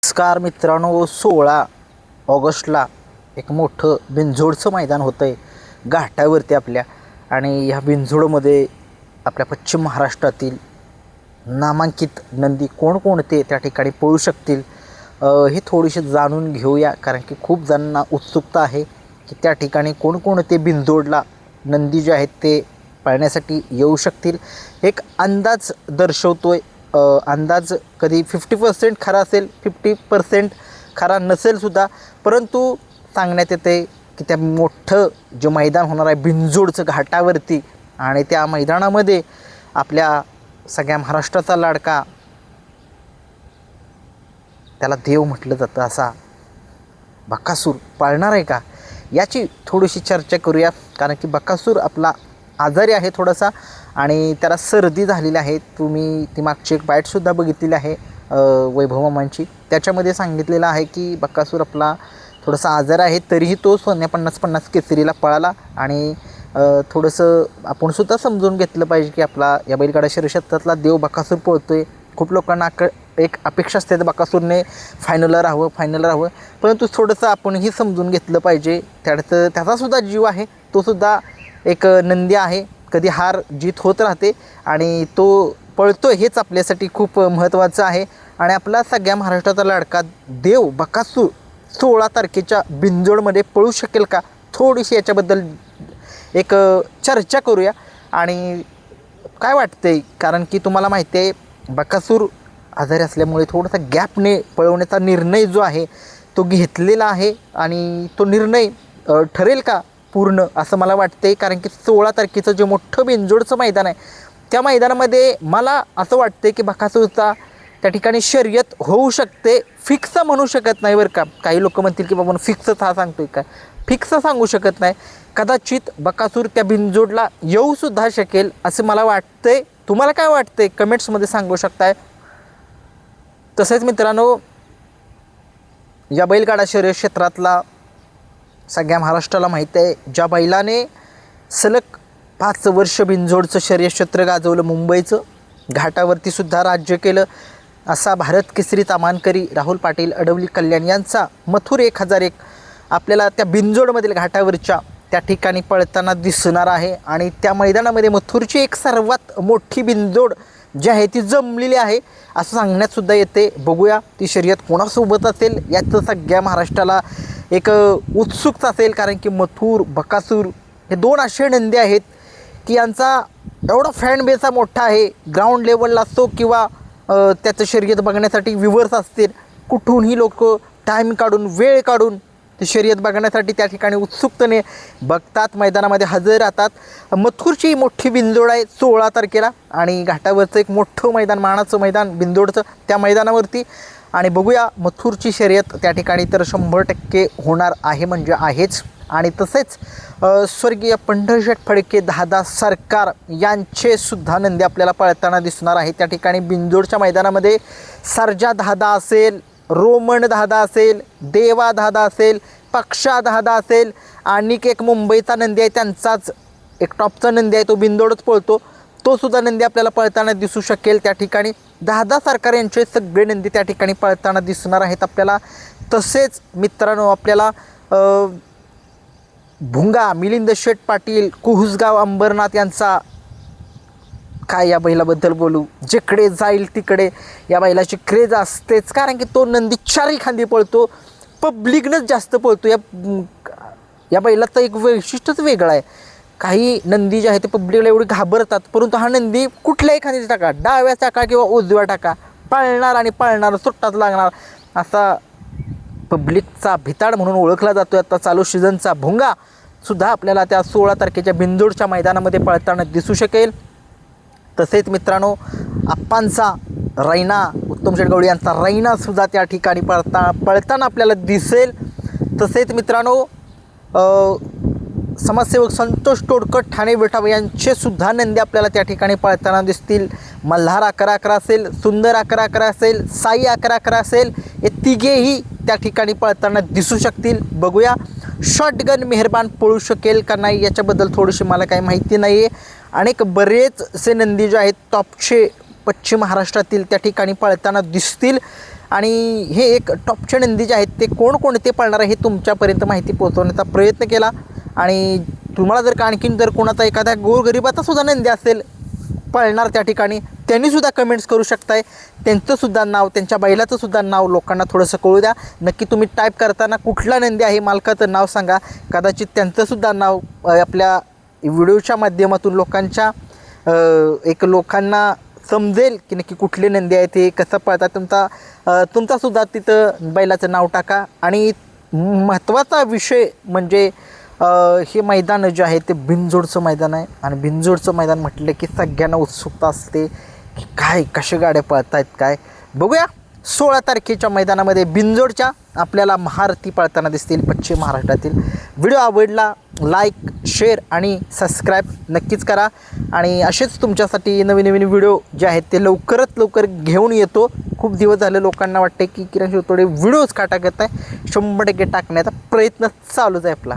नमस्कार मित्रांनो, 16 ऑगस्टला एक मोठं बिनजोडचं मैदान होतं आहे घाटावरती आपल्या. आणि ह्या बिनजोडमध्ये आपल्या पश्चिम महाराष्ट्रातील नामांकित नंदी कोणकोणते त्या ठिकाणी पळू शकतील हे थोडीशी जाणून घेऊया. कारण की खूप जणांना उत्सुकता आहे की त्या ठिकाणी कोणकोणते बिनजोडला नंदी जे आहेत ते पळण्यासाठी येऊ शकतील. एक अंदाज दर्शवतोय. अंदाज कधी 50% खरा असेल, 50% खरा नसेलसुद्धा, परंतु सांगण्यात येते की त्या मोठं जे मैदान होणार आहे बिनजोडचं घाटावरती, आणि त्या मैदानामध्ये आपल्या सगळ्या महाराष्ट्राचा लाडका, त्याला देव म्हटलं जातं असा बकासूर पाळणार आहे का, याची थोडीशी चर्चा करूया. कारण की बकासूर आपला आजारी आहे थोडासा, आणि त्याला सर्दी झालेली आहे. तुम्ही ती मागची एक बाईटसुद्धा बघितलेली आहे वैभव मामांची. त्याच्यामध्ये सांगितलेलं आहे की बकासूर आपला थोडासा आजार आहे, तरीही तो सोन्या 50-50 केसरीला पळाला. आणि थोडंसं आपण सुद्धा समजून घेतलं पाहिजे की आपला या बैलगाडा शर्यतीतला देव बकासूर पळतो आहे. खूप लोकांना एक अपेक्षा असते बकासूरने फायनलला राहावं, परंतु थोडंसं आपणही समजून घेतलं पाहिजे. त्याचासुद्धा जीव आहे, तोसुद्धा एक नंदी आहे. कधी हार जीत होत राहते आणि तो पळतो हेच आपल्यासाठी खूप महत्त्वाचं आहे. आणि आपला सगळ्या महाराष्ट्राचा लाडका देव बकासूर 16 तारखेच्या बिनजोडमध्ये पळू शकेल का, थोडीशी याच्याबद्दल एक चर्चा करूया. आणि काय वाटतंय, कारण की तुम्हाला माहिती आहे बकासूर आजारी असल्यामुळे थोडासा गॅपने पळवण्याचा निर्णय जो आहे तो घेतलेला आहे. आणि तो निर्णय ठरेल का पूर्ण, असं मला वाटते. कारण की 16 तारखेचं जे मोठं बिनजोडचं मैदान आहे त्या मैदानामध्ये मला असं वाटते की बकासूरचा त्या ठिकाणी शर्यत होऊ शकते. फिक्स म्हणू शकत नाही बरं का. काही लोक म्हणतील की बाबा फिक्सच हा सांगतोय का, फिक्स सांगू शकत नाही. कदाचित बकासूर त्या बिनजोडला येऊसुद्धा शकेल असं मला वाटतंय. तुम्हाला काय वाटतंय कमेंट्समध्ये सांगू शकताय. तसेच मित्रांनो, या बैलगाडा शर्यत क्षेत्रातला सगळ्या महाराष्ट्राला माहीत आहे, ज्या बैलाने सलग 5 वर्ष बिनजोडचं शर्यत क्षेत्र गाजवलं, मुंबईचं घाटावरती सुद्धा राज्य केलं, असा भारत केसरीचा मानकरी राहुल पाटील अडवली कल्याण यांचा मथुर 1001 आपल्याला त्या बिनजोडमधील घाटावरच्या त्या ठिकाणी पळताना दिसणार आहे. आणि त्या मैदानामध्ये मथुरची एक सर्वात मोठी बिनजोड जी आहे ती जमलेली आहे असं सांगण्यातसुद्धा येते. बघूया ती शर्यत कोणासोबत असेल याचं सगळ्या महाराष्ट्राला एक उत्सुकता असेल. कारण की मथुर, बकासूर हे 2 असे नंदी आहेत की यांचा एवढा फॅन बेस हा मोठा आहे. ग्राउंड लेवलला असतो किंवा त्याचं शर्यत बघण्यासाठी व्ह्यूवर्स असतील, कुठूनही लोक टाईम काढून, वेळ काढून ते शर्यत बघण्यासाठी त्या ठिकाणी उत्सुकतेने बघतात, मैदानामध्ये हजर राहतात. मथुरची मोठी बिनजोड आहे 16 तारखेला, आणि घाटावरचं एक मोठं मैदान, मानाचं मैदान बिनजोडचं, त्या मैदानावरती. आणि बघूया मथुरची शर्यत त्या ठिकाणी तर 100% होणार आहे, म्हणजे आहेच. आणि तसेच स्वर्गीय पंढरशेठ फडके, दादा सरकार यांचे सुद्धा नंदी आपल्याला पळताना दिसणार आहे त्या ठिकाणी बिनजोडच्या मैदानामध्ये. सर्जा दादा असेल, रोमन दादा असेल, देवा दादा असेल, पक्षा दादा असेल, आणि एक मुंबईचा नंदी आहे त्यांचाच एक टॉपचा नंदी आहे, तो बिनजोडच पळतो, तो सुद्धा नंदी आपल्याला पळताना दिसू शकेल त्या ठिकाणी. दादा सरकार यांचे सगळे नंदी त्या ठिकाणी पळताना दिसणार आहेत आपल्याला. तसेच मित्रांनो, आपल्याला भुंगा मिलिंद शेठ पाटील, कुहुसगाव अंबरनाथ यांचा, काय या बैलाबद्दल बोलू, जिकडे जाईल तिकडे या बैलाची क्रेज असतेच. कारण की तो नंदी 4 खांदी पळतो, पब्लिकनंच जास्त पळतो. या बैलाचं एक वैशिष्ट्यच वेगळं आहे. काही नंदी जे आहे ते पब्लिकला एवढी घाबरतात, परंतु हा नंदी कुठल्याही खांदी टाका, डाव्या टाका किंवा उजव्या टाका, पळणार आणि पळणार, सुट्टाच लागणार असा पब्लिकचा भिताड म्हणून ओळखला जातो. आता चालू सीझनचा भुंगा सुद्धा आपल्याला त्या 16 तारखेच्या बिनजोडच्या मैदानामध्ये पळताना दिसू शकेल. तसेच मित्रांनो, आप्पांचा रैना, उत्तम शेठ गवळी यांचा रैनासुद्धा त्या ठिकाणी पळताना आपल्याला दिसेल. तसेच मित्रांनो, समाजसेवक संतोष तोडकर, ठाणे विठाव यांचे सुद्धा नंदी आपल्याला त्या ठिकाणी पळताना दिसतील. मल्हार 11-11 असेल, सुंदर 11-11 असेल, साई 11-11 असेल, हे तिघेही त्या ठिकाणी पळताना दिसू शकतील. बघूया शॉटगन मेहरबान पळू शकेल का नाही याच्याबद्दल थोडीशी मला काही माहिती नाही आहे. अनेक बरेचसे नंदी जे आहेत टॉपचे पश्चिम महाराष्ट्रातील त्या ठिकाणी पळताना दिसतील. आणि हे एक टॉपचे नंदी जे आहेत ते कोणकोणते पळणार आहे हे तुमच्यापर्यंत माहिती पोहोचवण्याचा प्रयत्न केला. आणि तुम्हाला जर का आणखीन जर कोणाचा एखाद्या गोरगरिबाचा सुद्धा नंदी असेल पळणार त्या ठिकाणी, त्यांनीसुद्धा कमेंट्स करू शकताय. त्यांचंसुद्धा नाव, त्यांच्या बैलाचंसुद्धा नाव लोकांना थोडंसं कळू द्या. नक्की तुम्ही टाईप करताना कुठला नंदी आहे मालकाचं नाव सांगा. कदाचित त्यांचंसुद्धा नाव आपल्या व्हिडिओच्या माध्यमातून लोकांना समजेल की नक्की कुठले नंदी आहेत, ते कसं पळतात. तुमचासुद्धा तिथं बैलाचं नाव टाका. आणि महत्त्वाचा विषय म्हणजे हे मैदान जे आहे ते बिनजोडचं मैदान आहे. आणि बिनजोडचं मैदान म्हटलं की सगळ्यांना उत्सुकता असते की काय कशा गाड्या पळत आहेत काय. बघूया 16 तारखेच्या मैदानामध्ये बिनजोडच्या आपल्याला महारथी पळताना दिसतील पश्चिम महाराष्ट्रातील. व्हिडिओ आवडला लाईक, शेअर आणि सबस्क्राईब नक्कीच करा. आणि असेच तुमच्यासाठी नवीन नवीन व्हिडिओ जे आहेत ते लवकरात लवकर घेऊन येतो. खूप दिवस झाले लोकांना वाटते की किरण शिवतोडे व्हिडिओज का टाकत आहे. 100% टाकण्याचा प्रयत्न चालूच आहे आपला.